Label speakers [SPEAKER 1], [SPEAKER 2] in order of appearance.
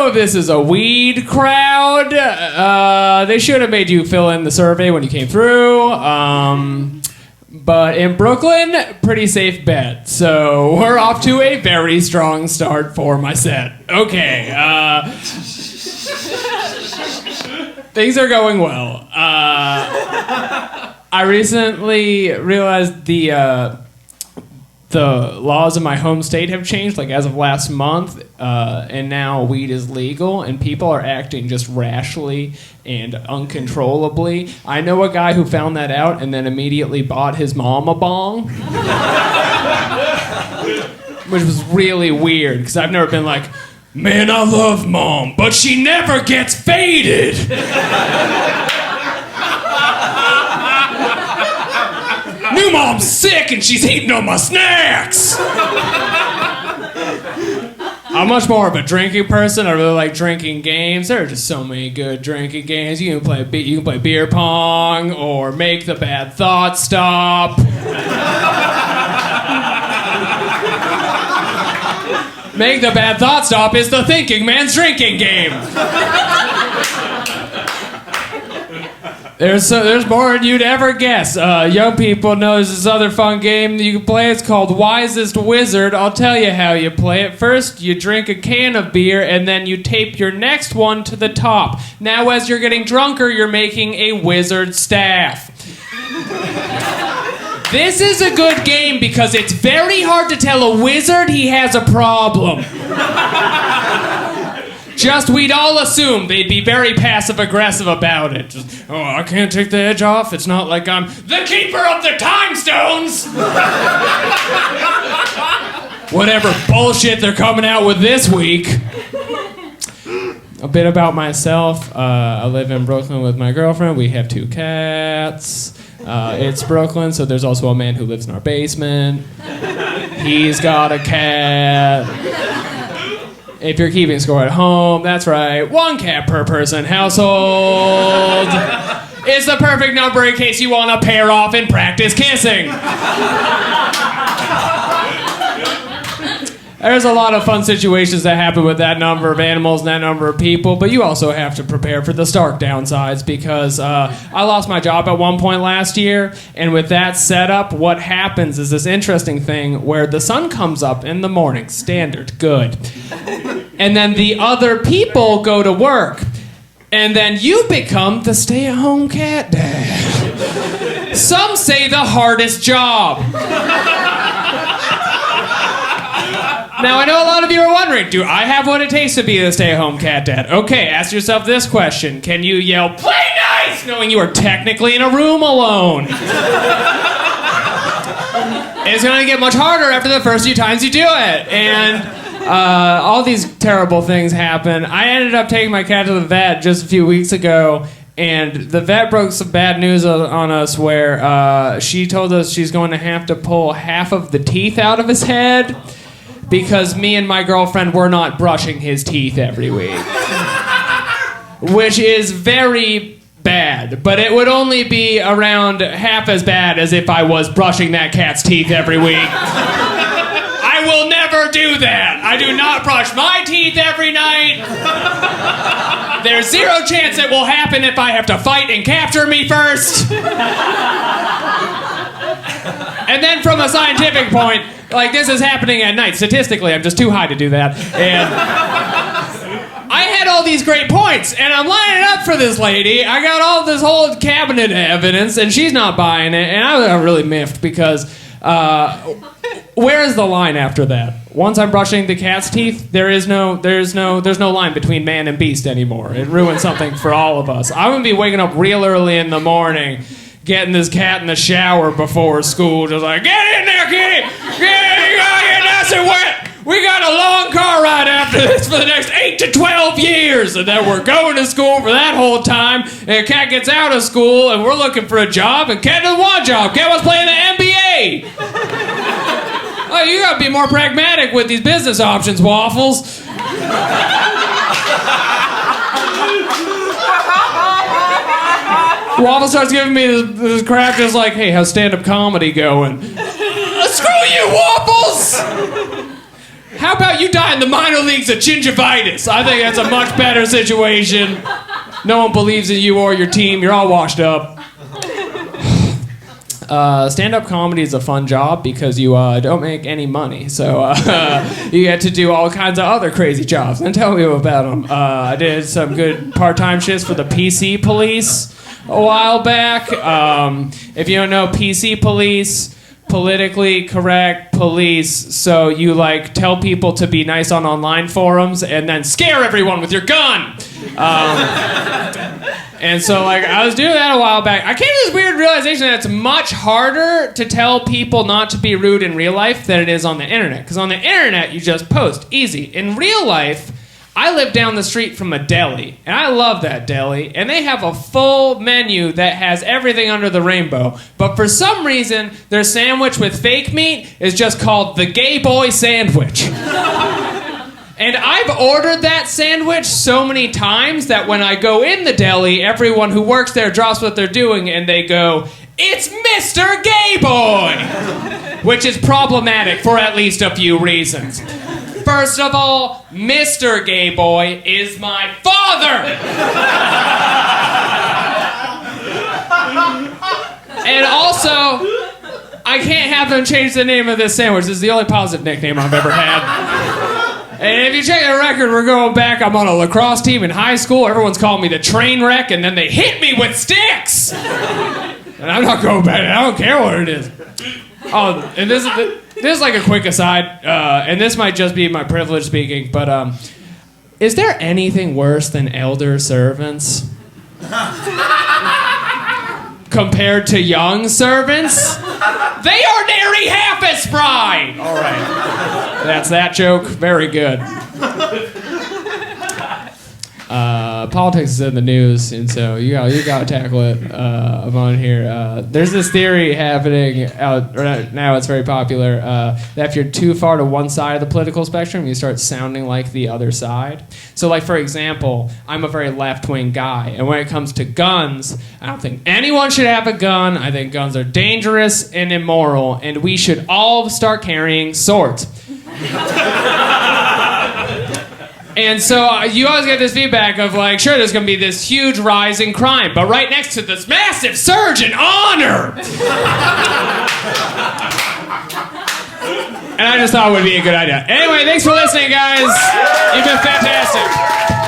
[SPEAKER 1] know if this is a weed crowd. They should have made you fill in the survey when you came through. But in Brooklyn, pretty safe bet. So we're off to a very strong start for my set. Okay. Things are going well. I recently realized the laws of my home state have changed, like as of last month, and now weed is legal, and people are acting just rashly and uncontrollably. I know a guy who found that out and then immediately bought his mom a bong, which was really weird, because I've never been like, man, I love mom, but she never gets faded. New mom's sick and she's eating all my snacks. I'm much more of a drinking person. I really like drinking games. There are just so many good drinking games. You can play beer pong or make the bad thoughts stop. Make the bad thoughts stop is the thinking man's drinking game. There's more than you'd ever guess. Young people know there's this other fun game that you can play. It's called Wisest Wizard. I'll tell you how you play it. First, you drink a can of beer, and then you tape your next one to the top. Now, as you're getting drunker, you're making a wizard staff. This is a good game because it's very hard to tell a wizard he has a problem. Just, we'd all assume they'd be very passive-aggressive about it. Just, oh, I can't take the edge off. It's not like I'm the keeper of the time stones. Whatever bullshit they're coming out with this week. A bit about myself. I live in Brooklyn with my girlfriend. We have 2 cats. It's Brooklyn, so there's also a man who lives in our basement. He's got a cat. If you're keeping score at home, that's right, 1 cat per person household. It's the perfect number in case you want to pair off and practice kissing. There's a lot of fun situations that happen with that number of animals and that number of people, but you also have to prepare for the stark downsides because I lost my job at one point last year, and with that setup, what happens is this interesting thing where the sun comes up in the morning, standard, good. And then the other people go to work, and then you become the stay-at-home cat dad. Some say the hardest job. Now, I know a lot of you are wondering, do I have what it takes to be a stay-at-home cat dad? Okay, ask yourself this question. Can you yell, play nice, knowing you are technically in a room alone? It's going to get much harder after the first few times you do it. And all these terrible things happen. I ended up taking my cat to the vet just a few weeks ago, and the vet broke some bad news on us where she told us she's going to have to pull half of the teeth out of his head because me and my girlfriend were not brushing his teeth every week. Which is very bad, but it would only be around half as bad as if I was brushing that cat's teeth every week. I will never do that. I do not brush my teeth every night. There's 0 chance it will happen if I have to fight and capture me first. And then from a scientific point, like, this is happening at night. Statistically, I'm just too high to do that. And I had all these great points, and I'm lining up for this lady. I got all this whole cabinet of evidence, and she's not buying it. And I was really miffed because where is the line after that? Once I'm brushing the cat's teeth, there's no line between man and beast anymore. It ruins something for all of us. I'm gonna be waking up real early in the morning, getting this cat in the shower before school, just like, get in there, kitty! Get in, you gotta get nice and wet! We got a long car ride after this for the next 8 to 12 years, and then we're going to school for that whole time, and Cat gets out of school, and we're looking for a job, and Cat doesn't want a job. Cat wants to play in the NBA! Oh, you gotta be more pragmatic with these business options, Waffles. Waffle starts giving me this crap just like, hey, how's stand-up comedy going? Screw you, Waffles! how about you die in the minor leagues of gingivitis? I think that's a much better situation. No one believes in you or your team. You're all washed up. Stand-up comedy is a fun job because you don't make any money. So you get to do all kinds of other crazy jobs. And tell me about them. I did some good part-time shifts for the PC police a while back. If you don't know, PC police, politically correct police. So you like tell people to be nice on online forums and then scare everyone with your gun. And so, like, I was doing that a while back. I came to this weird realization that it's much harder to tell people not to be rude in real life than it is on the internet. Because on the internet, you just post. Easy. In real life, I live down the street from a deli. And I love that deli. And they have a full menu that has everything under the rainbow. But for some reason, their sandwich with fake meat is just called the Gay Boy Sandwich. And I've ordered that sandwich so many times that when I go in the deli, everyone who works there drops what they're doing and they go, "It's Mr. Gay Boy!" Which is problematic for at least a few reasons. First of all, Mr. Gay Boy is my father! And also, I can't have them change the name of this sandwich. This is the only positive nickname I've ever had. And if you check the record, we're going back. I'm on a lacrosse team in high school. Everyone's calling me the train wreck, and then they hit me with sticks. And I'm not going back. I don't care what it is. Oh, and this is like a quick aside, and this might just be my privilege speaking, but is there anything worse than elder servants? Compared to young servants? They are nary half as spry! All right. That's that joke. Very good. Politics is in the news, and so you got to tackle it. I'm on here. There's this theory happening out right now. It's very popular that if you're too far to one side of the political spectrum, you start sounding like the other side. So, like for example, I'm a very left-wing guy, and when it comes to guns, I don't think anyone should have a gun. I think guns are dangerous and immoral, and we should all start carrying swords. And so you always get this feedback of like, sure, there's going to be this huge rise in crime, but right next to this massive surge in honor. And I just thought it would be a good idea. Anyway, thanks for listening, guys. You've been fantastic.